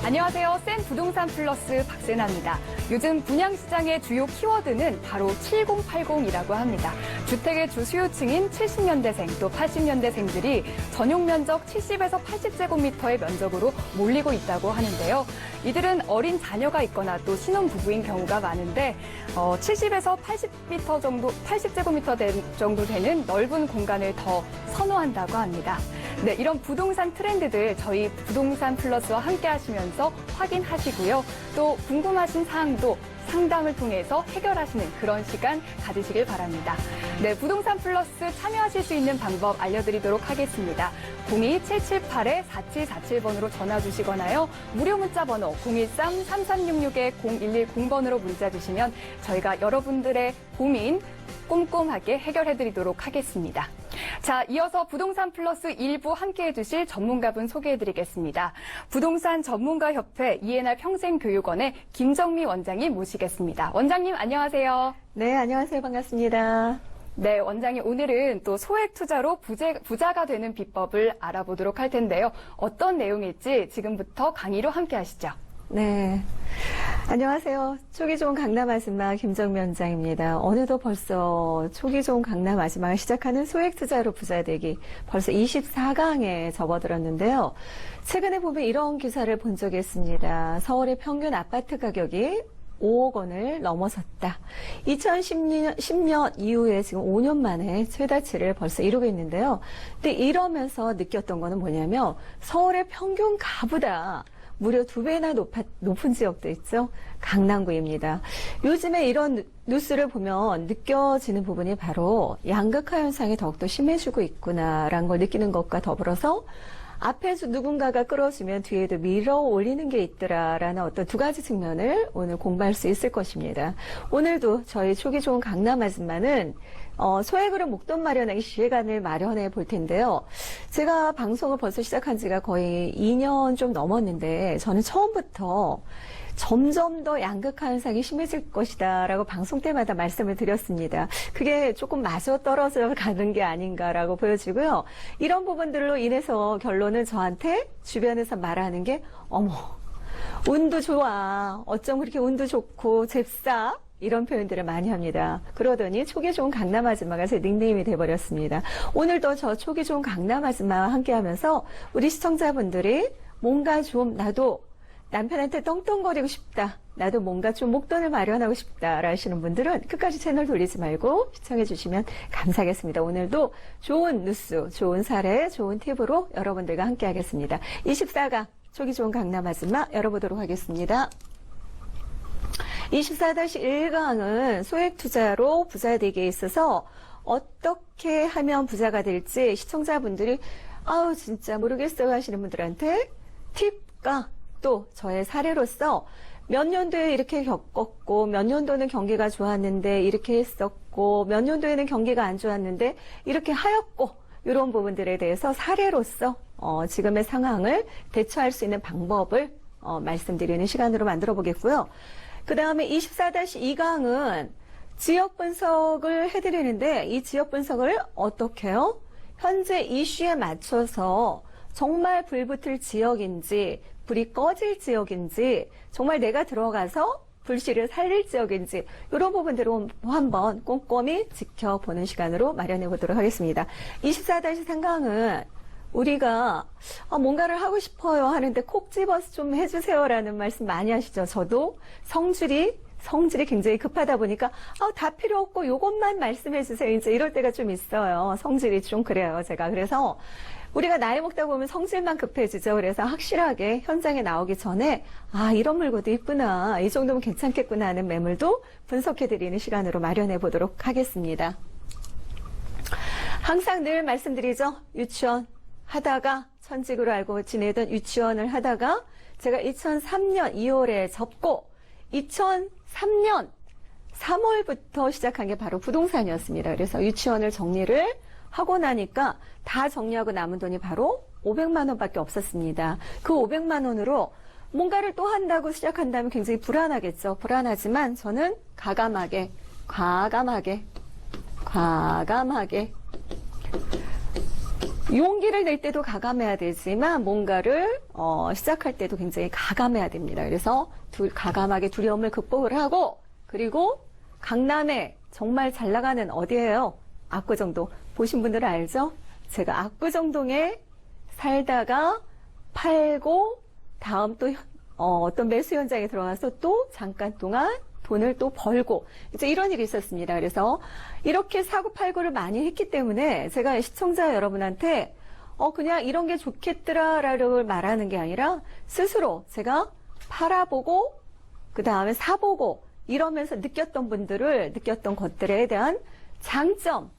안녕하세요. 센 부동산 플러스 박세나입니다. 요즘 분양시장의 주요 키워드는 바로 7080이라고 합니다. 주택의 주수요층인 70년대생 또 80년대생들이 전용 면적 70에서 80제곱미터의 면적으로 몰리고 있다고 하는데요. 이들은 어린 자녀가 있거나 또 신혼부부인 경우가 많은데 70에서 80m 정도, 80제곱미터 정도 되는 넓은 공간을 더 선호한다고 합니다. 네, 이런 부동산 트렌드들 저희 부동산 플러스와 함께 하시면서 확인하시고요. 또 궁금하신 사항도 상담을 통해서 해결하시는 그런 시간 가지시길 바랍니다. 네, 부동산 플러스 참여하실 수 있는 방법 알려드리도록 하겠습니다. 02-778-4747번으로 전화 주시거나요. 무료 문자 번호 013-3366-0110번으로 문자 주시면 저희가 여러분들의 고민 꼼꼼하게 해결해드리도록 하겠습니다. 자, 이어서 부동산 플러스 1부 함께해 주실 전문가분 소개해드리겠습니다. 부동산 전문가협회 ENR 평생교육원의 김정미 원장님 모시겠습니다. 원장님 안녕하세요. 네, 안녕하세요. 반갑습니다. 네, 원장님 오늘은 또 소액 투자로 부자가 되는 비법을 알아보도록 할 텐데요. 어떤 내용일지 지금부터 강의로 함께 하시죠. 네. 안녕하세요. 초기 좋은 강남 아줌마 김정미 원장입니다. 어느덧 벌써 초기 좋은 강남 아줌마가 시작하는 소액 투자로 부자 되기 벌써 24강에 접어들었는데요. 최근에 보면 이런 기사를 본 적이 있습니다. 서울의 평균 아파트 가격이 5억 원을 넘어섰다. 2010년 이후에 지금 5년 만에 최다치를 벌써 이루고 있는데요. 근데 이러면서 느꼈던 거는 뭐냐면 서울의 평균 가보다 무려 2배나 높은 지역도 있죠. 강남구입니다. 요즘에 이런 뉴스를 보면 느껴지는 부분이 바로 양극화 현상이 더욱더 심해지고 있구나라는 걸 느끼는 것과 더불어서 앞에서 누군가가 끌어주면 뒤에도 밀어 올리는 게 있더라라는 어떤 두 가지 측면을 오늘 공부할 수 있을 것입니다. 오늘도 저희 초기 좋은 강남 아줌마는 소액으로 목돈 마련하기 시간을 마련해 볼 텐데요. 제가 방송을 벌써 시작한 지가 거의 2년 좀 넘었는데 저는 처음부터 점점 더 양극화 현상이 심해질 것이다 라고 방송 때마다 말씀을 드렸습니다. 그게 조금 마저 떨어져 가는 게 아닌가라고 보여지고요. 이런 부분들로 인해서 결론은 저한테 주변에서 말하는 게 어머 운도 좋아 어쩜 그렇게 운도 좋고 잽싸 이런 표현들을 많이 합니다. 그러더니 초기 좋은 강남 아줌마가 제 닉네임이 돼버렸습니다. 오늘도 저 초기 좋은 강남 아줌마와 함께 하면서 우리 시청자분들이 뭔가 좀 나도 남편한테 떵떵거리고 싶다. 나도 뭔가 좀 목돈을 마련하고 싶다 하시는 분들은 끝까지 채널 돌리지 말고 시청해 주시면 감사하겠습니다. 오늘도 좋은 뉴스, 좋은 사례, 좋은 팁으로 여러분들과 함께 하겠습니다. 24강 초기 좋은 강남 아줌마 열어보도록 하겠습니다. 24-1강은 소액 투자로 부자 되기에 있어서 어떻게 하면 부자가 될지 시청자분들이 아우 진짜 모르겠어요 하시는 분들한테 팁과 또 저의 사례로서 몇 년도에 이렇게 겪었고 몇 년도는 경기가 좋았는데 이렇게 했었고 몇 년도에는 경기가 안 좋았는데 이렇게 하였고 이런 부분들에 대해서 사례로서 지금의 상황을 대처할 수 있는 방법을 말씀드리는 시간으로 만들어 보겠고요. 그 다음에 24-2강은 지역 분석을 해드리는데 이 지역 분석을 어떻게 해요? 현재 이슈에 맞춰서 정말 불붙을 지역인지 불이 꺼질 지역인지 정말 내가 들어가서 불씨를 살릴 지역인지 이런 부분들을 한번 꼼꼼히 지켜보는 시간으로 마련해 보도록 하겠습니다. 24-3강은 우리가 뭔가를 하고 싶어요 하는데 콕 집어서 좀 해주세요라는 말씀 많이 하시죠. 저도 성질이 굉장히 급하다 보니까 다 필요 없고 요것만 말씀해 주세요. 이제 이럴 때가 좀 있어요. 성질이 좀 그래요. 제가 그래서 우리가 나이 먹다 보면 성질만 급해지죠. 그래서 확실하게 현장에 나오기 전에 이런 물건도 있구나. 이 정도면 괜찮겠구나 하는 매물도 분석해드리는 시간으로 마련해 보도록 하겠습니다. 항상 늘 말씀드리죠. 유치원 하다가 천직으로 알고 지내던 유치원을 하다가 제가 2003년 2월에 접고 2003년 3월부터 시작한 게 바로 부동산이었습니다. 그래서 유치원을 정리를 하고 나니까 다 정리하고 남은 돈이 바로 500만 원밖에 없었습니다. 그 500만 원으로 뭔가를 또 한다고 시작한다면 굉장히 불안하겠죠. 불안하지만 저는 과감하게 용기를 낼 때도 가감해야 되지만 뭔가를 시작할 때도 굉장히 가감해야 됩니다. 그래서 가감하게 두려움을 극복을 하고 그리고 강남에 정말 잘 나가는 어디예요? 압구정동. 보신 분들은 알죠? 제가 압구정동에 살다가 팔고 다음 또 어떤 매수 현장에 들어가서 또 잠깐 동안 돈을 또 벌고 이제 이런 일이 있었습니다. 그래서 이렇게 사고 팔고를 많이 했기 때문에 제가 시청자 여러분한테 그냥 이런 게 좋겠더라라고 말하는 게 아니라 스스로 제가 팔아보고 그 다음에 사보고 이러면서 느꼈던 것들에 대한 장점,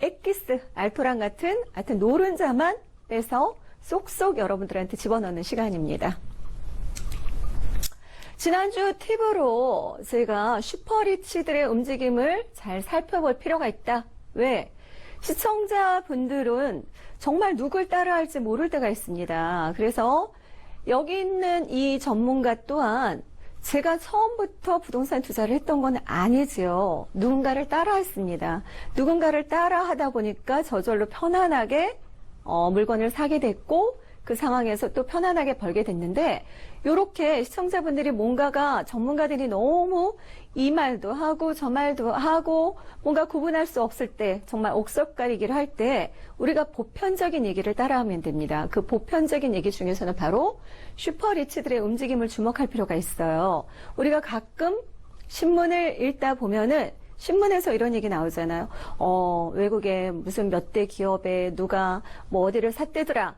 엑기스, 알토란 같은 하여튼 노른자만 빼서 쏙쏙 여러분들한테 집어넣는 시간입니다. 지난주 팁으로 제가 슈퍼리치들의 움직임을 잘 살펴볼 필요가 있다. 왜? 시청자분들은 정말 누굴 따라할지 모를 때가 있습니다. 그래서 여기 있는 이 전문가 또한 제가 처음부터 부동산 투자를 했던 건 아니지요. 누군가를 따라했습니다. 누군가를 따라하다 보니까 저절로 편안하게 물건을 사게 됐고 그 상황에서 또 편안하게 벌게 됐는데 이렇게 시청자분들이 뭔가가 전문가들이 너무 이 말도 하고 저 말도 하고 뭔가 구분할 수 없을 때 정말 옥석가리기를 할 때 우리가 보편적인 얘기를 따라하면 됩니다. 그 보편적인 얘기 중에서는 바로 슈퍼리치들의 움직임을 주목할 필요가 있어요. 우리가 가끔 신문을 읽다 보면은 신문에서 이런 얘기 나오잖아요. 외국에 무슨 몇 대 기업에 누가 뭐 어디를 샀대더라.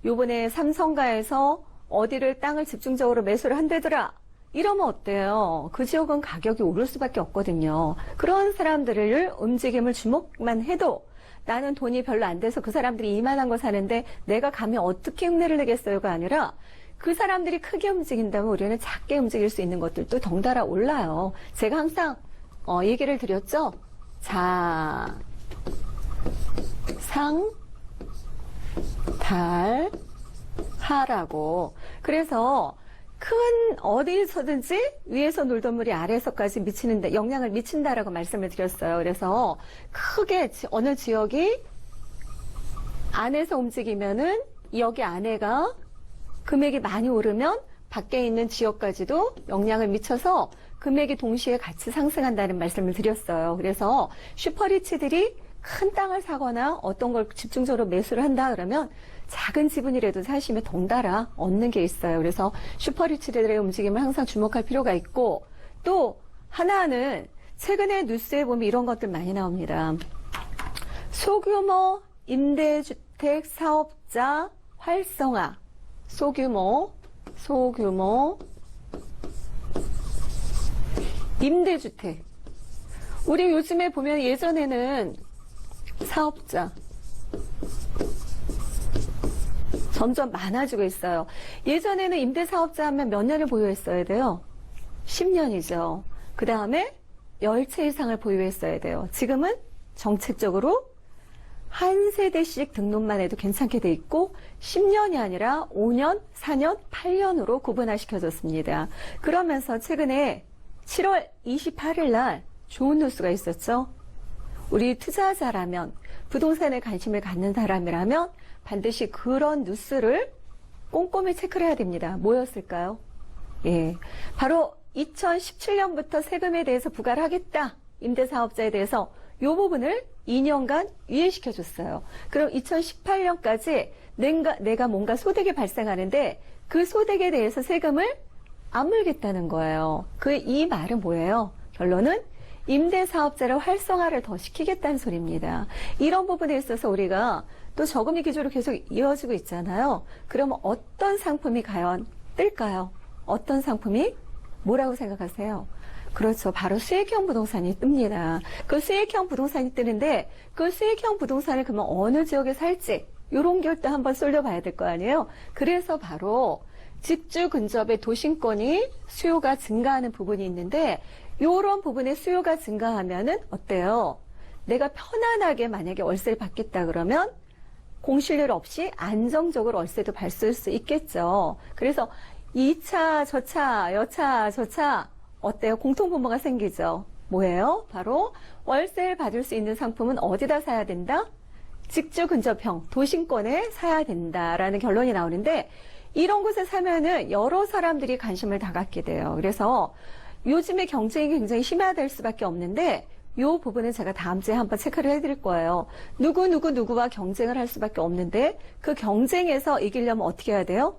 요번에 삼성가에서 어디를 땅을 집중적으로 매수를 한대더라. 이러면 어때요? 그 지역은 가격이 오를 수밖에 없거든요. 그런 사람들을 움직임을 주목만 해도 나는 돈이 별로 안 돼서 그 사람들이 이만한 거 사는데 내가 감히 어떻게 흉내를 내겠어요가 아니라 그 사람들이 크게 움직인다면 우리는 작게 움직일 수 있는 것들도 덩달아 올라요. 제가 항상 얘기를 드렸죠. 자, 상, 달, 하라고. 그래서 큰 어디서든지 위에서 놀던 물이 아래에서까지 미치는데 영향을 미친다라고 말씀을 드렸어요. 그래서 크게 어느 지역이 안에서 움직이면은 여기 안에가 금액이 많이 오르면 밖에 있는 지역까지도 영향을 미쳐서 금액이 동시에 같이 상승한다는 말씀을 드렸어요. 그래서 슈퍼리치들이 큰 땅을 사거나 어떤 걸 집중적으로 매수를 한다 그러면 작은 지분이라도 사시면 덩달아 얻는 게 있어요. 그래서 슈퍼리치들의 움직임을 항상 주목할 필요가 있고 또 하나는 최근에 뉴스에 보면 이런 것들 많이 나옵니다. 소규모 임대주택 사업자 활성화. 소규모 임대주택. 우리 요즘에 보면 예전에는 사업자 점점 많아지고 있어요. 예전에는 임대사업자 하면 몇 년을 보유했어야 돼요? 10년이죠. 그 다음에 10채 이상을 보유했어야 돼요. 지금은 정책적으로 한 세대씩 등록만 해도 괜찮게 돼 있고 10년이 아니라 5년, 4년, 8년으로 구분화시켜졌습니다. 그러면서 최근에 7월 28일 날 좋은 뉴스가 있었죠. 우리 투자자라면 부동산에 관심을 갖는 사람이라면 반드시 그런 뉴스를 꼼꼼히 체크를 해야 됩니다. 뭐였을까요? 예, 바로 2017년부터 세금에 대해서 부과를 하겠다. 임대사업자에 대해서 이 부분을 2년간 유예시켜줬어요. 그럼 2018년까지 내가 뭔가 소득이 발생하는데 그 소득에 대해서 세금을 안 물겠다는 거예요. 이 말은 뭐예요? 결론은 임대사업자를 활성화를 더 시키겠다는 소리입니다. 이런 부분에 있어서 우리가 또 저금리 기조로 계속 이어지고 있잖아요. 그러면 어떤 상품이 과연 뜰까요? 어떤 상품이 뭐라고 생각하세요? 그렇죠. 바로 수익형 부동산이 뜹니다. 그 수익형 부동산이 뜨는데 그 수익형 부동산을 그러면 어느 지역에 살지 이런 결도 한번 쏠려봐야 될 거 아니에요. 그래서 바로 집주 근접의 도심권이 수요가 증가하는 부분이 있는데 이런 부분의 수요가 증가하면은 어때요? 내가 편안하게 만약에 월세를 받겠다 그러면 공실률 없이 안정적으로 월세도 받을 수 있겠죠. 그래서 2차, 저차, 여차, 저차 어때요? 공통분모가 생기죠. 뭐예요? 바로 월세를 받을 수 있는 상품은 어디다 사야 된다? 직주 근접형 도심권에 사야 된다라는 결론이 나오는데 이런 곳에 사면은 여러 사람들이 관심을 다 갖게 돼요. 그래서 요즘에 경쟁이 굉장히 심화될 수밖에 없는데 이 부분은 제가 다음 주에 한번 체크를 해드릴 거예요. 누구와 경쟁을 할 수밖에 없는데 그 경쟁에서 이기려면 어떻게 해야 돼요?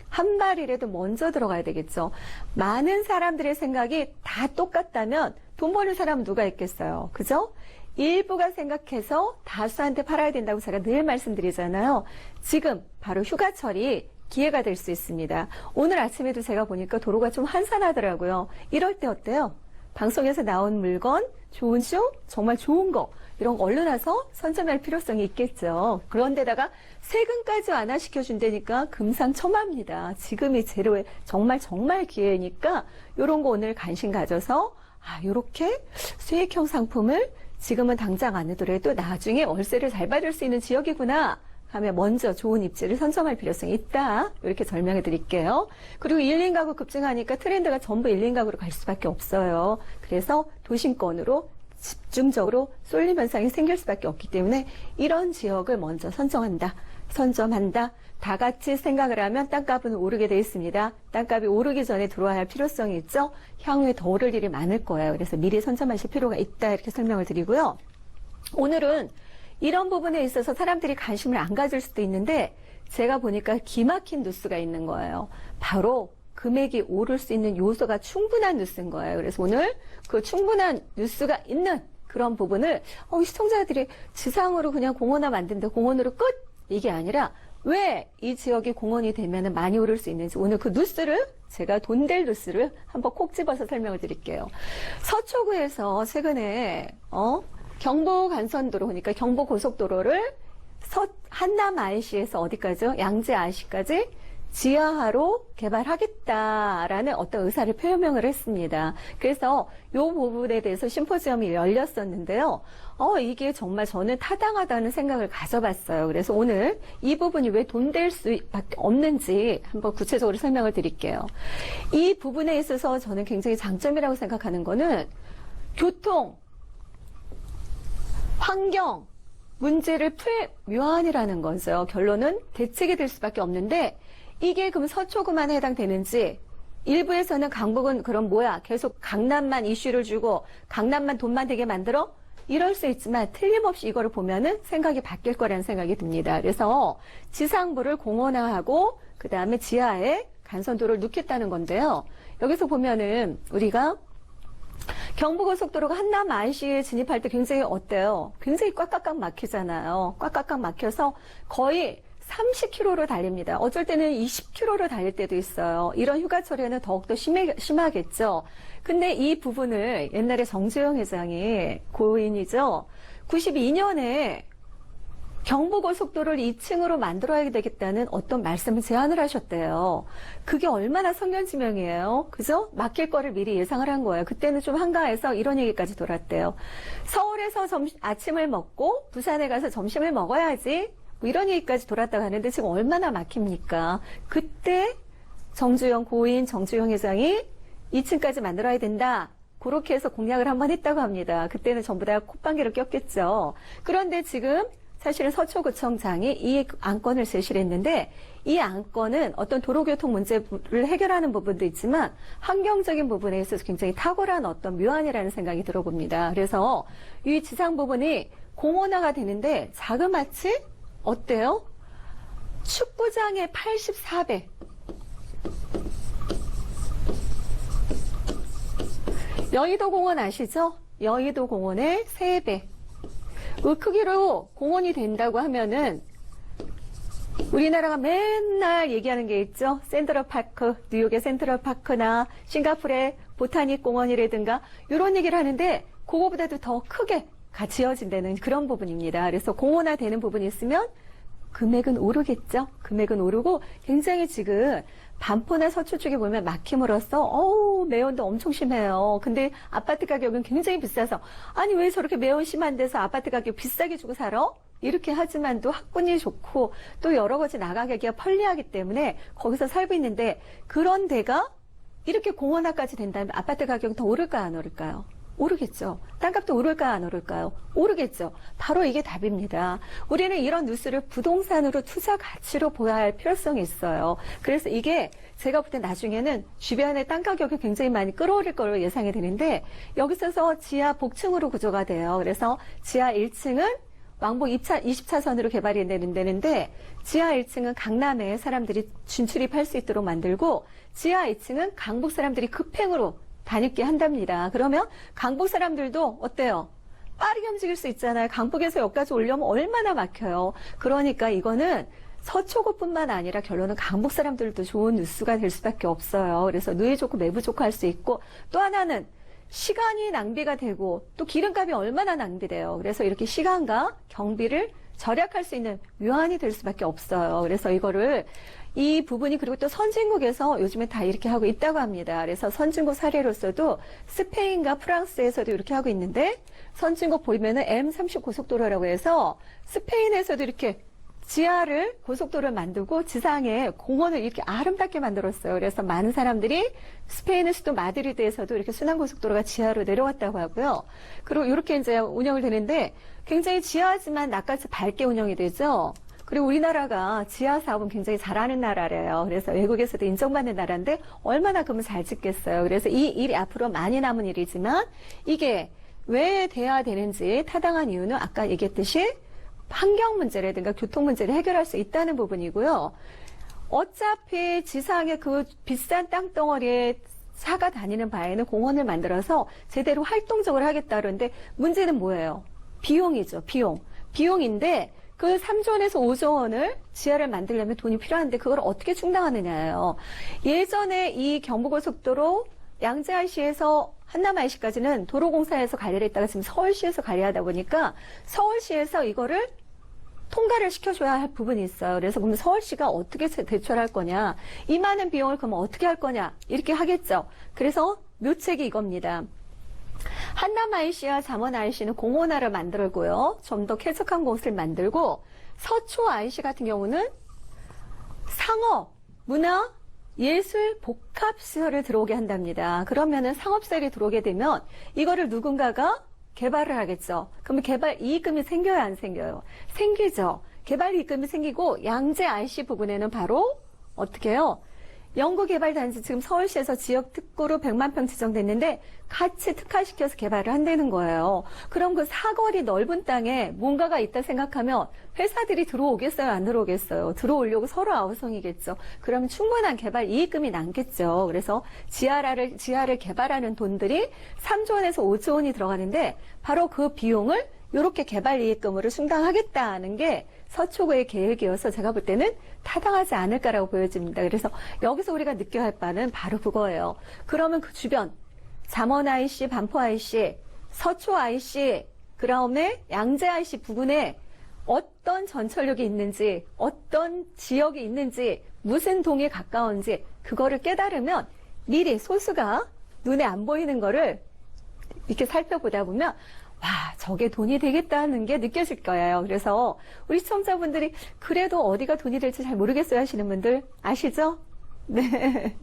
한 발이라도 먼저 들어가야 되겠죠. 많은 사람들의 생각이 다 똑같다면 돈 버는 사람은 누가 있겠어요. 그죠? 일부가 생각해서 다수한테 팔아야 된다고 제가 늘 말씀드리잖아요. 지금 바로 휴가철이 기회가 될 수 있습니다. 오늘 아침에도 제가 보니까 도로가 좀 한산하더라고요. 이럴 때 어때요? 방송에서 나온 물건, 좋은 쇼, 정말 좋은 거 이런 거 얼른 와서 선점할 필요성이 있겠죠. 그런데다가 세금까지 완화시켜준다니까 금상첨화입니다. 지금이 제로의 정말 기회니까 이런 거 오늘 관심 가져서 이렇게 수익형 상품을 지금은 당장 안 하더라도 나중에 월세를 잘 받을 수 있는 지역이구나 하면 먼저 좋은 입지를 선점할 필요성이 있다. 이렇게 설명해 드릴게요. 그리고 1인 가구 급증하니까 트렌드가 전부 1인 가구로 갈 수밖에 없어요. 그래서 도심권으로 집중적으로 쏠림 현상이 생길 수밖에 없기 때문에 이런 지역을 먼저 선점한다. 다 같이 생각을 하면 땅값은 오르게 돼 있습니다. 땅값이 오르기 전에 들어와야 할 필요성이 있죠. 향후에 더 오를 일이 많을 거예요. 그래서 미리 선점하실 필요가 있다. 이렇게 설명을 드리고요. 오늘은 이런 부분에 있어서 사람들이 관심을 안 가질 수도 있는데 제가 보니까 기막힌 뉴스가 있는 거예요. 바로 금액이 오를 수 있는 요소가 충분한 뉴스인 거예요. 그래서 오늘 그 충분한 뉴스가 있는 그런 부분을 시청자들이 지상으로 그냥 공원화 만든다. 공원으로 끝! 이게 아니라 왜 이 지역이 공원이 되면 많이 오를 수 있는지 오늘 그 뉴스를 제가 돈 될 뉴스를 한번 콕 집어서 설명을 드릴게요. 서초구에서 최근에 경부 간선도로 그러니까 경부 고속도로를 한남 IC에서 어디까지요? 양재 IC까지 지하화로 개발하겠다라는 어떤 의사를 표명을 했습니다. 그래서 이 부분에 대해서 심포지엄이 열렸었는데요. 이게 정말 저는 타당하다는 생각을 가져봤어요. 그래서 오늘 이 부분이 왜 돈 될 수밖에 없는지 한번 구체적으로 설명을 드릴게요. 이 부분에 있어서 저는 굉장히 장점이라고 생각하는 거는 교통, 환경, 문제를 풀 묘안이라는 거죠. 결론은 대책이 될 수밖에 없는데 이게 그럼 서초구만 해당되는지 일부에서는 강북은 그럼 계속 강남만 이슈를 주고 강남만 돈만 되게 만들어? 이럴 수 있지만 틀림없이 이거를 보면은 생각이 바뀔 거라는 생각이 듭니다. 그래서 지상부를 공원화하고 그 다음에 지하에 간선도로를 넣겠다는 건데요. 여기서 보면은 우리가 경부고속도로가 한남 IC에 진입할 때 굉장히 어때요? 굉장히 꽉꽉 막히잖아요. 꽉꽉 막혀서 거의 30km로 달립니다. 어쩔 때는 20km로 달릴 때도 있어요. 이런 휴가철에는 더욱더 심하겠죠. 근데 이 부분을 옛날에 정주영 회장이 고인이죠. 92년에 경부고속도로를 2층으로 만들어야 되겠다는 어떤 말씀을 제안을 하셨대요. 그게 얼마나 성견지명이에요. 그죠? 막힐 거를 미리 예상을 한 거예요. 그때는 좀 한가해서 이런 얘기까지 돌았대요. 서울에서 아침을 먹고 부산에 가서 점심을 먹어야지. 뭐 이런 얘기까지 돌았다고 하는데 지금 얼마나 막힙니까? 그때 정주영 고인 정주영 회장이 2층까지 만들어야 된다. 그렇게 해서 공약을 한번 했다고 합니다. 그때는 전부 다 콧방귀를 꼈겠죠. 그런데 지금 사실은 서초구청장이 이 안건을 제시를 했는데 이 안건은 어떤 도로교통 문제를 해결하는 부분도 있지만 환경적인 부분에 있어서 굉장히 탁월한 어떤 묘안이라는 생각이 들어봅니다. 그래서 이 지상 부분이 공원화가 되는데 자그마치 어때요? 축구장의 84배. 여의도공원 아시죠? 여의도공원의 3배. 그 크기로 공원이 된다고 하면은 우리나라가 맨날 얘기하는 게 있죠. 센트럴파크, 뉴욕의 센트럴파크나 싱가포르의 보타닉 공원이라든가 이런 얘기를 하는데 그거보다도 더 크게 지어진다는 그런 부분입니다. 그래서 공원화 되는 부분이 있으면 금액은 오르겠죠. 금액은 오르고 굉장히 지금 반포나 서초 쪽에 보면 막힘으로써 매연도 엄청 심해요. 근데 아파트 가격은 굉장히 비싸서 아니 왜 저렇게 매연 심한 데서 아파트 가격 비싸게 주고 살아? 이렇게 하지만 또 학군이 좋고 또 여러 가지 나가기가 편리하기 때문에 거기서 살고 있는데 그런 데가 이렇게 공원화까지 된다면 아파트 가격은 더 오를까요? 안 오를까요? 오르겠죠. 땅값도 오를까요, 안 오를까요? 오르겠죠. 바로 이게 답입니다. 우리는 이런 뉴스를 부동산으로 투자 가치로 보아야 할 필요성이 있어요. 그래서 이게 제가 볼 때 나중에는 주변의 땅 가격이 굉장히 많이 끌어올릴 걸로 예상이 되는데, 여기서 지하 복층으로 구조가 돼요. 그래서 지하 1층은 왕복 20차선으로 개발이 되는데, 지하 1층은 강남에 사람들이 진출입할 수 있도록 만들고, 지하 2층은 강북 사람들이 급행으로 다녔게 한답니다. 그러면 강북 사람들도 어때요? 빠르게 움직일 수 있잖아요. 강북에서 여기까지 오려면 얼마나 막혀요. 그러니까 이거는 서초구뿐만 아니라 결론은 강북 사람들도 좋은 뉴스가 될 수밖에 없어요. 그래서 누이 좋고 매부 좋고 할 수 있고, 또 하나는 시간이 낭비가 되고 또 기름값이 얼마나 낭비돼요. 그래서 이렇게 시간과 경비를 절약할 수 있는 묘안이 될 수밖에 없어요. 그래서 이 부분이, 그리고 또 선진국에서 요즘에 다 이렇게 하고 있다고 합니다. 그래서 선진국 사례로서도 스페인과 프랑스에서도 이렇게 하고 있는데, 선진국 보면은 M30 고속도로라고 해서 스페인에서도 이렇게 지하를 고속도로를 만들고 지상에 공원을 이렇게 아름답게 만들었어요. 그래서 많은 사람들이 스페인의 수도 마드리드에서도 이렇게 순환고속도로가 지하로 내려왔다고 하고요. 그리고 이렇게 이제 운영을 되는데, 굉장히 지하지만 낮까지 밝게 운영이 되죠. 그리고 우리나라가 지하 사업은 굉장히 잘하는 나라래요. 그래서 외국에서도 인정받는 나라인데 얼마나 그러면 잘 짓겠어요. 그래서 이 일이 앞으로 많이 남은 일이지만, 이게 왜 돼야 되는지 타당한 이유는 아까 얘기했듯이 환경 문제라든가 교통 문제를 해결할 수 있다는 부분이고요. 어차피 지상에 그 비싼 땅덩어리에 차가 다니는 바에는 공원을 만들어서 제대로 활동적으로 하겠다 그러는데, 문제는 뭐예요? 비용이죠. 비용인데 그 3조 원에서 5조 원을 지하를 만들려면 돈이 필요한데 그걸 어떻게 충당하느냐예요. 예전에 이 경부고속도로 양재-IC에서 한남-IC까지는 도로공사에서 관리를 했다가 지금 서울시에서 관리하다 보니까 서울시에서 이거를 통과를 시켜줘야 할 부분이 있어요. 그래서 그러면 서울시가 어떻게 대처할 거냐, 이 많은 비용을 그러면 어떻게 할 거냐, 이렇게 하겠죠. 그래서 묘책이 이겁니다. 한남-IC와 잠원-IC는 공원화를 만들고요, 좀 더 쾌적한 곳을 만들고, 서초-IC 같은 경우는 상업, 문화, 예술, 복합시설을 들어오게 한답니다. 그러면은 상업시설이 들어오게 되면 이거를 누군가가 개발을 하겠죠. 그러면 개발 이익금이 생겨요, 안 생겨요? 생기죠. 개발 이익금이 생기고, 양재 IC 부근에는 바로 어떻게 해요? 연구개발단지, 지금 서울시에서 지역 특구로 100만 평 지정됐는데 같이 특화시켜서 개발을 한다는 거예요. 그럼 그 사거리 넓은 땅에 뭔가가 있다 생각하면 회사들이 들어오겠어요, 안 들어오겠어요? 들어오려고 서로 아우성이겠죠. 그럼 충분한 개발 이익금이 남겠죠. 그래서 지하를 개발하는 돈들이 3조 원에서 5조 원이 들어가는데, 바로 그 비용을 이렇게 개발 이익금으로 충당하겠다는 게 서초구의 계획이어서 제가 볼 때는 타당하지 않을까라고 보여집니다. 그래서 여기서 우리가 느껴야 할 바는 바로 그거예요. 그러면 그 주변 잠원 IC, 반포 IC, 서초 IC, 그다음에 양재 IC 부근에 어떤 전철역이 있는지, 어떤 지역이 있는지, 무슨 동에 가까운지 그거를 깨달으면 미리 소수가 눈에 안 보이는 거를 이렇게 살펴보다 보면 와, 저게 돈이 되겠다는 게 느껴질 거예요. 그래서 우리 시청자분들이 그래도 어디가 돈이 될지 잘 모르겠어요 하시는 분들 아시죠? 네.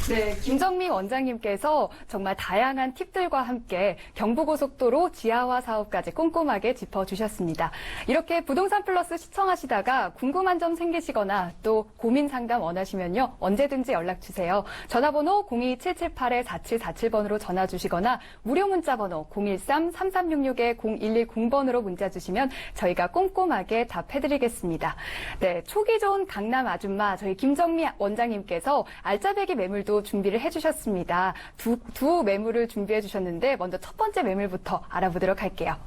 네, 김정미 원장님께서 정말 다양한 팁들과 함께 경부고속도로 지하화 사업까지 꼼꼼하게 짚어주셨습니다. 이렇게 부동산 플러스 시청하시다가 궁금한 점 생기시거나 또 고민 상담 원하시면요, 언제든지 연락주세요. 전화번호 02778-4747번으로 전화 주시거나 무료 문자번호 013-3366-0110번으로 문자 주시면 저희가 꼼꼼하게 답해드리겠습니다. 네, 초기 좋은 강남 아줌마 저희 김정미 원장님께서 알짜배기 매물도 준비를 해주셨습니다. 두 매물을 준비해 주셨는데 먼저 첫 번째 매물부터 알아보도록 할게요.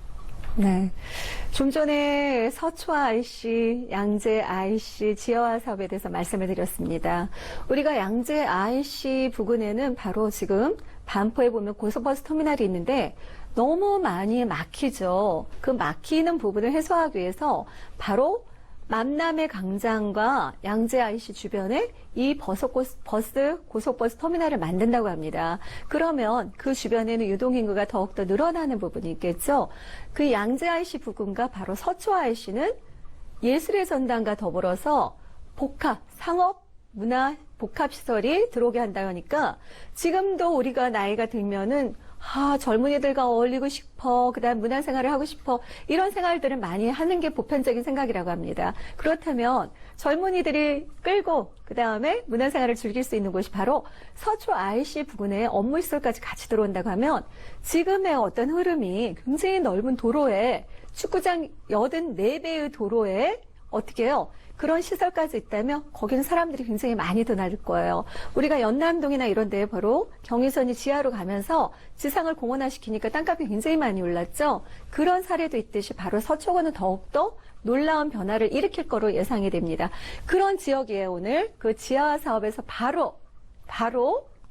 네. 좀 전에 서초 IC, 양재 IC 지하화 사업에 대해서 말씀을 드렸습니다. 우리가 양재 IC 부근에는 바로 지금 반포에 보면 고속버스 터미널이 있는데 너무 많이 막히죠. 그 막히는 부분을 해소하기 위해서 바로 만남의 광장과 양재 IC 주변에 이 고속버스 터미널을 만든다고 합니다. 그러면 그 주변에는 유동인구가 더욱더 늘어나는 부분이 있겠죠. 그 양재 IC 부근과 바로 서초 IC는 예술의 전당과 더불어서 복합, 상업, 문화, 복합시설이 들어오게 한다고 하니까 지금도 우리가 나이가 들면은 젊은이들과 어울리고 싶어, 그다음 문화생활을 하고 싶어, 이런 생활들을 많이 하는 게 보편적인 생각이라고 합니다. 그렇다면 젊은이들이 끌고 그다음에 문화생활을 즐길 수 있는 곳이 바로 서초 IC 부근에 업무시설까지 같이 들어온다고 하면 지금의 어떤 흐름이 굉장히 넓은 도로에 축구장 84배의 도로에 어떻게 해요? 그런 시설까지 있다면 거기는 사람들이 굉장히 많이 드날 거예요. 우리가 연남동이나 이런 데에 바로 경의선이 지하로 가면서 지상을 공원화시키니까 땅값이 굉장히 많이 올랐죠. 그런 사례도 있듯이 바로 서초구는 더욱더 놀라운 변화를 일으킬 거로 예상이 됩니다. 그런 지역이에요. 오늘 그 지하 사업에서 바로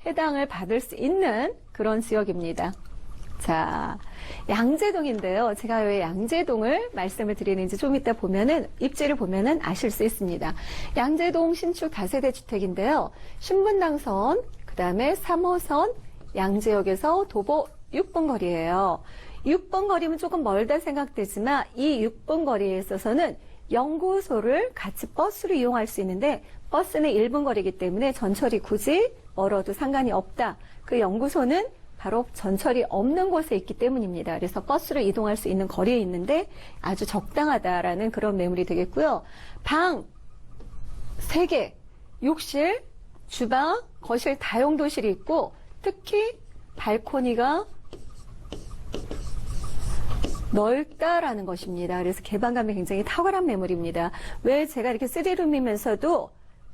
해당을 받을 수 있는 그런 지역입니다. 자, 양재동인데요. 제가 왜 양재동을 말씀을 드리는지 좀 이따 보면은, 입지를 보면은 아실 수 있습니다. 양재동 신축 다세대 주택인데요. 신분당선, 그 다음에 3호선, 양재역에서 도보 6분 거리예요. 6분 거리면 조금 멀다 생각되지만 이 6분 거리에 있어서는 연구소를 같이 버스로 이용할 수 있는데 버스는 1분 거리이기 때문에 전철이 굳이 멀어도 상관이 없다. 그 연구소는 바로 전철이 없는 곳에 있기 때문입니다. 그래서 버스로 이동할 수 있는 거리에 있는데 아주 적당하다라는 그런 매물이 되겠고요. 방 3개, 욕실, 주방, 거실 다용도실이 있고 특히 발코니가 넓다라는 것입니다. 그래서 개방감이 굉장히 탁월한 매물입니다. 왜 제가 이렇게 3룸이면서도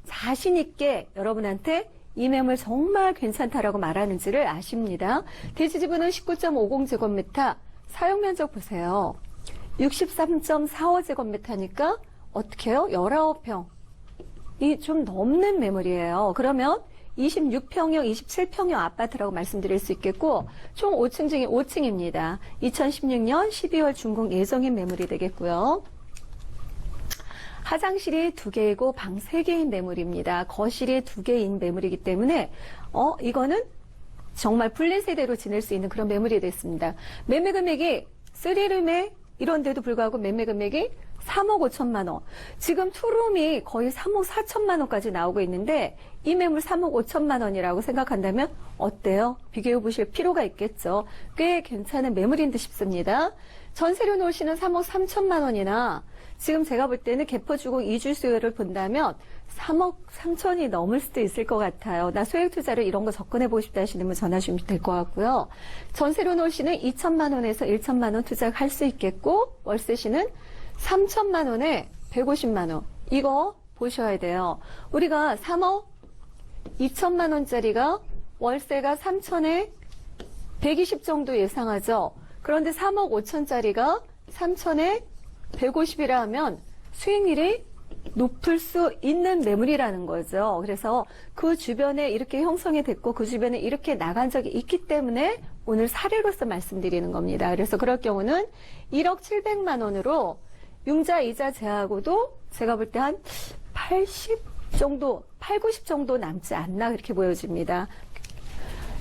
자신 있게 여러분한테 이 매물 정말 괜찮다라고 말하는지를 아십니다. 대지지분은 19.50제곱미터, 사용면적 보세요. 63.45제곱미터니까 어떻게 해요? 19평. 이 좀 넘는 매물이에요. 그러면 26평형, 27평형 아파트라고 말씀드릴 수 있겠고 총 5층 중에 5층입니다. 2016년 12월 준공 예정인 매물이 되겠고요. 화장실이 2개이고 방 3개인 매물입니다. 거실이 2개인 매물이기 때문에 이거는 정말 분리세대로 지낼 수 있는 그런 매물이 됐습니다. 매매 금액이 3룸에 이런 데도 불구하고 매매 금액이 3억 5천만 원. 지금 투룸이 거의 3억 4천만 원까지 나오고 있는데 이 매물 3억 5천만 원이라고 생각한다면 어때요? 비교해 보실 필요가 있겠죠. 꽤 괜찮은 매물인 듯 싶습니다. 전세료 놓으시는 3억 3천만 원이나 지금 제가 볼 때는 개포주공 이주 수요를 본다면 3억 3천이 넘을 수도 있을 것 같아요. 나 소액 투자를 이런 거 접근해보고 싶다 하시는 분 전화 주시면 될 것 같고요. 전세료 놓으시는 2천만 원에서 1천만 원 투자할 수 있겠고 월세시는 3천만 원에 150만 원. 이거 보셔야 돼요. 우리가 3억 2천만 원짜리가 월세가 3천에 120 정도 예상하죠. 그런데 3억 5천짜리가 3천에 150이라 하면 수익률이 높을 수 있는 매물이라는 거죠. 그래서 그 주변에 이렇게 형성이 됐고 그 주변에 이렇게 나간 적이 있기 때문에 오늘 사례로서 말씀드리는 겁니다. 그래서 그럴 경우는 1억 700만 원으로 융자 이자 제하고도 제가 볼 때 한 80 정도, 8, 90 정도 남지 않나 그렇게 보여집니다.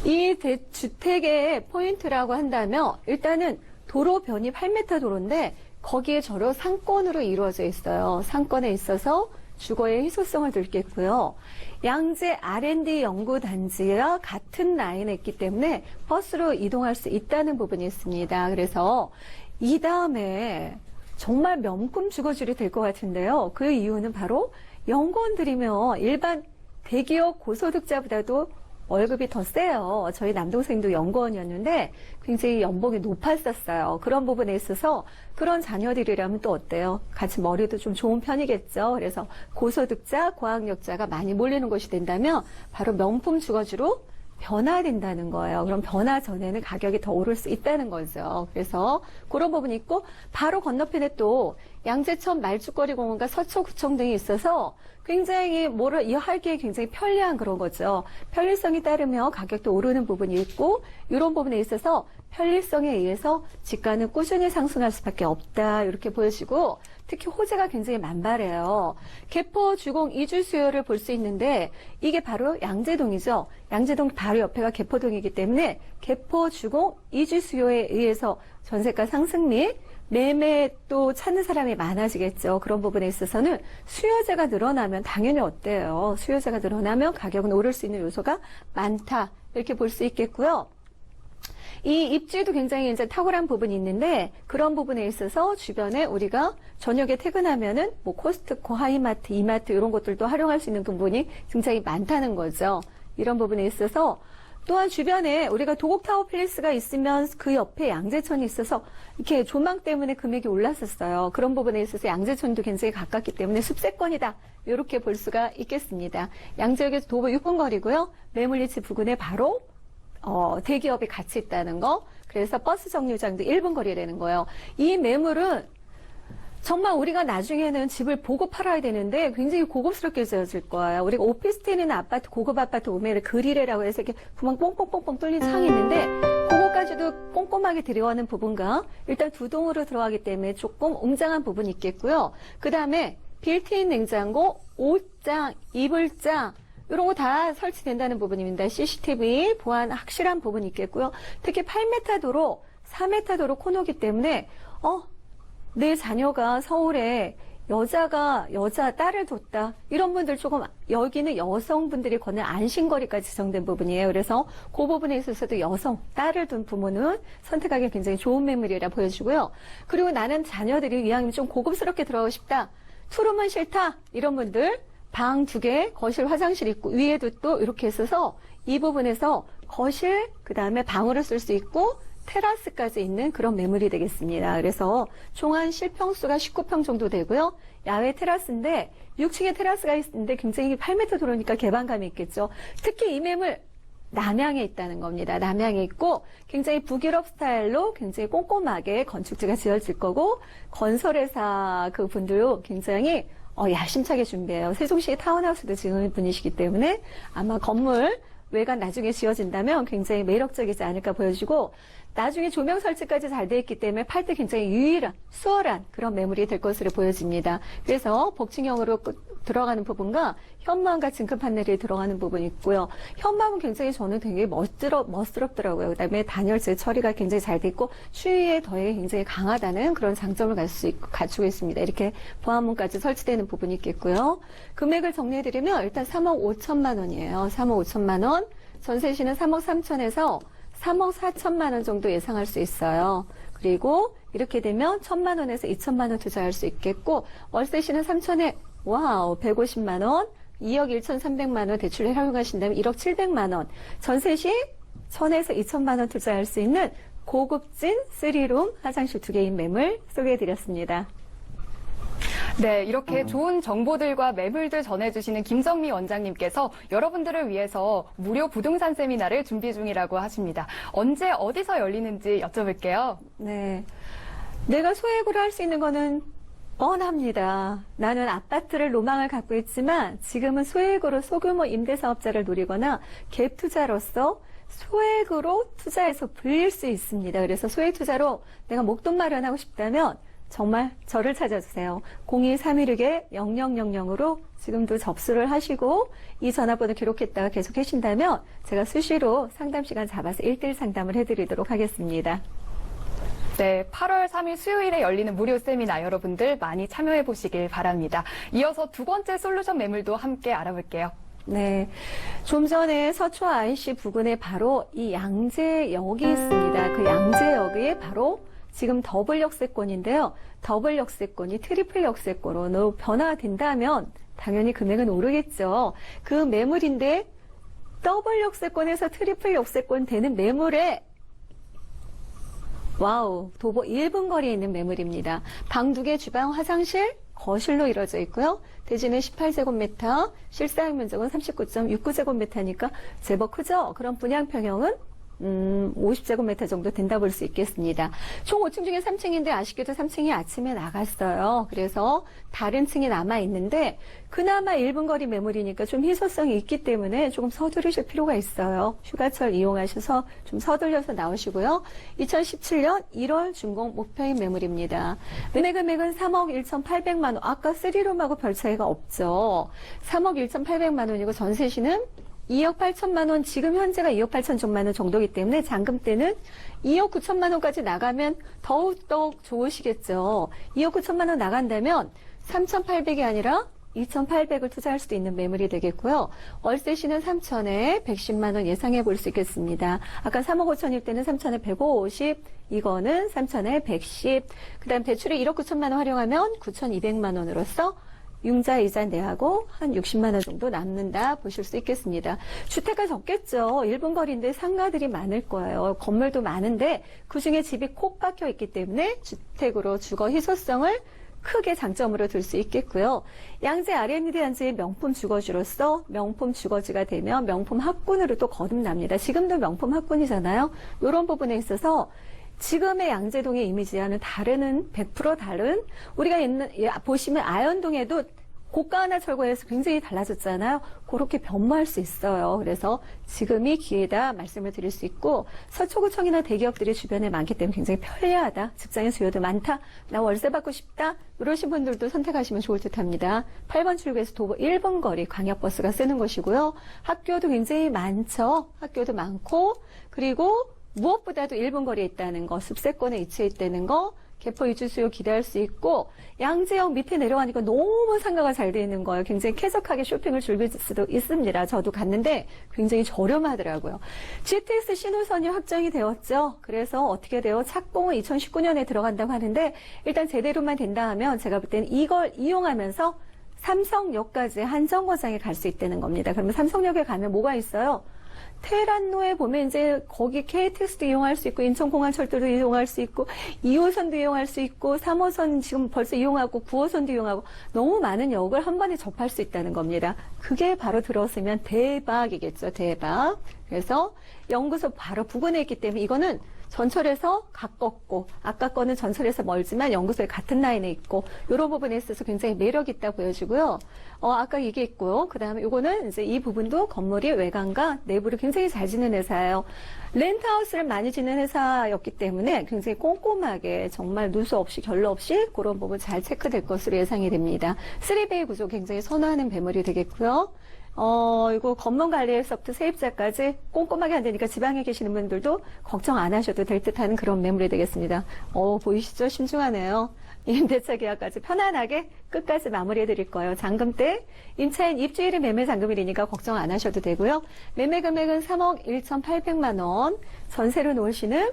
이 주택의 포인트라고 한다면 일단은 도로 변이 8m 도로인데 거기에 저로 상권으로 이루어져 있어요. 상권에 있어서 주거의 희소성을 들겠고요. 양재 R&D 연구단지와 같은 라인에 있기 때문에 버스로 이동할 수 있다는 부분이 있습니다. 그래서 이 다음에 정말 명품 주거지로 될 것 같은데요. 그 이유는 바로 연구원들이면 일반 대기업 고소득자보다도 월급이 더 세요. 저희 남동생도 연구원이었는데 굉장히 연봉이 높았었어요. 그런 부분에 있어서 그런 자녀들이라면 또 어때요? 같이 머리도 좀 좋은 편이겠죠. 그래서 고소득자, 고학력자가 많이 몰리는 곳이 된다면 바로 명품 주거지로 변화된다는 거예요. 그럼 변화 전에는 가격이 더 오를 수 있다는 거죠. 그래서 그런 부분이 있고 바로 건너편에 또 양재천 말죽거리 공원과 서초구청 등이 있어서 굉장히 뭐를 이해하기에 굉장히 편리한 그런 거죠. 편리성이 따르면 가격도 오르는 부분이 있고 이런 부분에 있어서 편리성에 의해서 집가는 꾸준히 상승할 수밖에 없다. 이렇게 보여지고 특히 호재가 굉장히 만발해요. 개포 주공 이주 수요를 볼 수 있는데 이게 바로 양재동이죠. 양재동 바로 옆에가 개포동이기 때문에 개포 주공 이주 수요에 의해서 전세가 상승 및 매매 또 찾는 사람이 많아지겠죠. 그런 부분에 있어서는 수요자가 늘어나면 당연히 어때요? 수요자가 늘어나면 가격은 오를 수 있는 요소가 많다. 이렇게 볼 수 있겠고요. 이 입지도 굉장히 이제 탁월한 부분이 있는데 그런 부분에 있어서 주변에 우리가 저녁에 퇴근하면은 뭐 코스트코, 하이마트, 이마트 이런 것들도 활용할 수 있는 부분이 굉장히 많다는 거죠. 이런 부분에 있어서 또한 주변에 우리가 도곡타워 플레이스가 있으면 그 옆에 양재천이 있어서 이렇게 조망 때문에 금액이 올랐었어요. 그런 부분에 있어서 양재천도 굉장히 가깝기 때문에 습세권이다. 이렇게 볼 수가 있겠습니다. 양재역에서 도보 6분 거리고요. 매물리치 부근에 바로 대기업이 같이 있다는 거. 그래서 버스 정류장도 1분 거리라는 거예요. 이 매물은 정말 우리가 나중에는 집을 보고 팔아야 되는데 굉장히 고급스럽게 지어질 거예요. 우리가 오피스텔이나 아파트, 고급 아파트 오면 그릴이라고 해서 이렇게 구멍 뽕뽕뽕뽕 뚫린 창이 있는데 그거까지도 꼼꼼하게 들여가는 부분과 일단 두 동으로 들어가기 때문에 조금 웅장한 부분이 있겠고요. 그 다음에 빌트인 냉장고, 옷장, 이불장 이런 거 다 설치된다는 부분입니다. CCTV 보안 확실한 부분이 있겠고요. 특히 8m 도로, 4m 도로 코너기 때문에 내 자녀가 서울에 여자 딸을 뒀다. 이런 분들 조금 여기는 여성분들이 걷는 안심거리까지 지정된 부분이에요. 그래서 그 부분에 있어서도 여성 딸을 둔 부모는 선택하기 굉장히 좋은 매물이라 보여주고요. 그리고 나는 자녀들이 이왕이면 좀 고급스럽게 들어가고 싶다. 투룸은 싫다. 이런 분들 방 2개, 거실, 화장실 있고 위에도 또 이렇게 있어서 이 부분에서 거실, 그 다음에 방으로 쓸 수 있고 테라스까지 있는 그런 매물이 되겠습니다. 그래서 총한 실평수가 19평 정도 되고요. 야외 테라스인데 6층에 테라스가 있는데 굉장히 8m 도로니까 개방감이 있겠죠. 특히 이 매물 남양에 있다는 겁니다. 남양에 있고 굉장히 북유럽 스타일로 굉장히 꼼꼼하게 건축지가 지어질 거고 건설회사 그 분들도 굉장히 야심차게 준비해요. 세종시의 타운하우스도 지은 분이시기 때문에 아마 건물 외관 나중에 지어진다면 굉장히 매력적이지 않을까 보여지고 나중에 조명 설치까지 잘 돼 있기 때문에 팔 때 굉장히 유일한, 수월한 그런 매물이 될 것으로 보여집니다. 그래서 복층형으로 들어가는 부분과 현무암과 증급 판넬이 들어가는 부분이 있고요. 현무암은 굉장히 저는 되게 멋스럽더라고요. 그다음에 단열재 처리가 굉장히 잘 돼 있고 추위에 더해 굉장히 강하다는 그런 장점을 갖추고 있습니다. 이렇게 보안문까지 설치되는 부분이 있겠고요. 금액을 정리해드리면 일단 3억 5천만 원이에요. 3억 5천만 원. 전세시는 3억 3천에서 3억 4천만 원 정도 예상할 수 있어요. 그리고 이렇게 되면 1천만 원에서 2천만 원 투자할 수 있겠고 월세시는 3천에 150만 원, 2억 1,300만 원 대출을 활용하신다면 1억 700만 원, 전세시 1,000에서 2천만 원 투자할 수 있는 고급진 3룸 화장실 2개인 매물 소개해드렸습니다. 네, 이렇게 좋은 정보들과 매물들 전해주시는 김정미 원장님께서 여러분들을 위해서 무료 부동산 세미나를 준비 중이라고 하십니다. 언제 어디서 열리는지 여쭤볼게요. 네, 내가 소액으로 할 수 있는 거는 뻔합니다. 나는 아파트를 로망을 갖고 있지만 지금은 소액으로 소규모 임대사업자를 노리거나 갭 투자로서 소액으로 투자해서 불릴 수 있습니다. 그래서 소액 투자로 내가 목돈 마련하고 싶다면 정말 저를 찾아주세요. 02-316-0000으로 지금도 접수를 하시고 이 전화번호 기록했다가 계속 하신다면 제가 수시로 상담 시간 잡아서 1대1 상담을 해드리도록 하겠습니다. 네, 8월 3일 수요일에 열리는 무료 세미나 여러분들 많이 참여해 보시길 바랍니다. 이어서 두 번째 솔루션 매물도 함께 알아볼게요. 네, 좀 전에 서초 IC 부근에 바로 이 양재역이 있습니다. 그 양재역이 바로 지금 더블 역세권인데요. 더블 역세권이 트리플 역세권으로 변화된다면 당연히 금액은 오르겠죠. 그 매물인데 더블 역세권에서 트리플 역세권 되는 매물에 도보 1분 거리에 있는 매물입니다. 방 2개, 주방, 화장실, 거실로 이루어져 있고요. 대지는 18제곱미터, 실사용 면적은 39.69제곱미터니까 제법 크죠? 그럼 분양평형은 50제곱미터 정도 된다 볼 수 있겠습니다. 총 5층 중에 3층인데 아쉽게도 3층이 아침에 나갔어요. 그래서 다른 층이 남아있는데 그나마 1분 거리 매물이니까 좀 희소성이 있기 때문에 조금 서두르실 필요가 있어요. 휴가철 이용하셔서 좀 서둘러서 나오시고요. 2017년 1월 준공 목표인 매물입니다. 매매 금액은 3억 1,800만 원. 아까 3룸하고 별 차이가 없죠. 3억 1,800만 원이고 전세시는 2억 8천만 원, 지금 현재가 2억 8천 좀만 원 정도이기 때문에 잔금 때는 2억 9천만 원까지 나가면 더욱더 좋으시겠죠. 2억 9천만 원 나간다면 3,800이 아니라 2,800을 투자할 수도 있는 매물이 되겠고요. 월세시는 3천에 110만 원 예상해 볼 수 있겠습니다. 아까 3억 5천일 때는 3천에 150, 이거는 3천에 110. 그다음 대출이 1억 9천만 원 활용하면 9,200만 원으로서 융자 이자 내하고 한 60만 원 정도 남는다 보실 수 있겠습니다. 주택가 적겠죠. 1분 거리인데 상가들이 많을 거예요. 건물도 많은데 그중에 집이 콕 박혀 있기 때문에 주택으로 주거 희소성을 크게 장점으로 들 수 있겠고요. 양재 R&D 단지의 명품 주거지로서 명품 주거지가 되면 명품 학군으로 또 거듭납니다. 지금도 명품 학군이잖아요. 이런 부분에 있어서 지금의 양재동의 이미지와는 다른 100% 다른 우리가 보시면 아현동에도 고가 하나 철거해서 굉장히 달라졌잖아요. 그렇게 변모할 수 있어요. 그래서 지금이 기회다 말씀을 드릴 수 있고 서초구청이나 대기업들이 주변에 많기 때문에 굉장히 편리하다. 직장인 수요도 많다. 나 월세 받고 싶다. 이러신 분들도 선택하시면 좋을 듯합니다. 8번 출구에서 도보 1분 거리 광역버스가 쓰는 곳이고요. 학교도 굉장히 많죠. 학교도 많고 그리고 무엇보다도 1분 거리에 있다는 거, 습세권에 위치해 있다는 거, 개포 이주 수요 기대할 수 있고 양재역 밑에 내려가니까 너무 상가가 잘 돼 있는 거예요. 굉장히 쾌적하게 쇼핑을 즐길 수도 있습니다. 저도 갔는데 굉장히 저렴하더라고요. GTX 신호선이 확정이 되었죠. 그래서 어떻게 돼요? 착공은 2019년에 들어간다고 하는데 일단 제대로만 된다 하면 제가 볼 때는 이걸 이용하면서 삼성역까지 한정거장에 갈 수 있다는 겁니다. 그러면 삼성역에 가면 뭐가 있어요? 테란로에 보면 이제 거기 KTX도 이용할 수 있고 인천공항철도도 이용할 수 있고 2호선도 이용할 수 있고 3호선 지금 벌써 이용하고 9호선도 이용하고 너무 많은 역을 한 번에 접할 수 있다는 겁니다. 그게 바로 들어서면 대박이겠죠. 대박. 그래서 연구소 바로 부근에 있기 때문에 이거는 전철에서 가깝고 아까 거는 전철에서 멀지만 연구소에 같은 라인에 있고 이런 부분에 있어서 굉장히 매력 있다 보여지고요. 아까 얘기했고요. 그다음에 이거는 이제 이 부분도 건물이 외관과 내부를 굉장히 잘 짓는 회사예요. 렌트하우스를 많이 짓는 회사였기 때문에 굉장히 꼼꼼하게 정말 누수 없이 결로 없이 그런 부분 잘 체크될 것으로 예상이 됩니다. 3베이 구조 굉장히 선호하는 매물이 되겠고요. 이거 건물 관리에서부터 세입자까지 꼼꼼하게 안 되니까 지방에 계시는 분들도 걱정 안 하셔도 될 듯한 그런 매물이 되겠습니다. 보이시죠? 신중하네요. 임대차 계약까지 편안하게 끝까지 마무리해 드릴 거예요. 잔금 때 임차인 입주일이 매매 잔금일이니까 걱정 안 하셔도 되고요. 매매 금액은 3억 1,800만 원, 전세로 놓으시는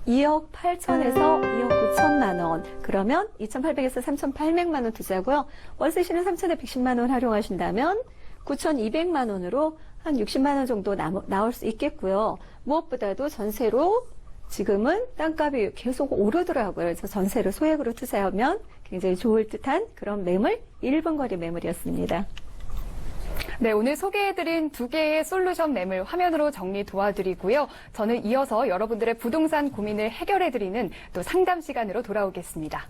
2억 8천에서 2억 9천만 원. 그러면 2,800에서 3,800만 원 투자고요. 월세시는 3,000에 110만 원 활용하신다면 9,200만 원으로 한 60만 원 정도 나올 수 있겠고요. 무엇보다도 전세로 지금은 땅값이 계속 오르더라고요. 그래서 전세로 소액으로 투자하면 굉장히 좋을 듯한 그런 매물, 1분 거리 매물이었습니다. 네, 오늘 소개해드린 두 개의 솔루션 매물 화면으로 정리 도와드리고요. 저는 이어서 여러분들의 부동산 고민을 해결해드리는 또 상담 시간으로 돌아오겠습니다.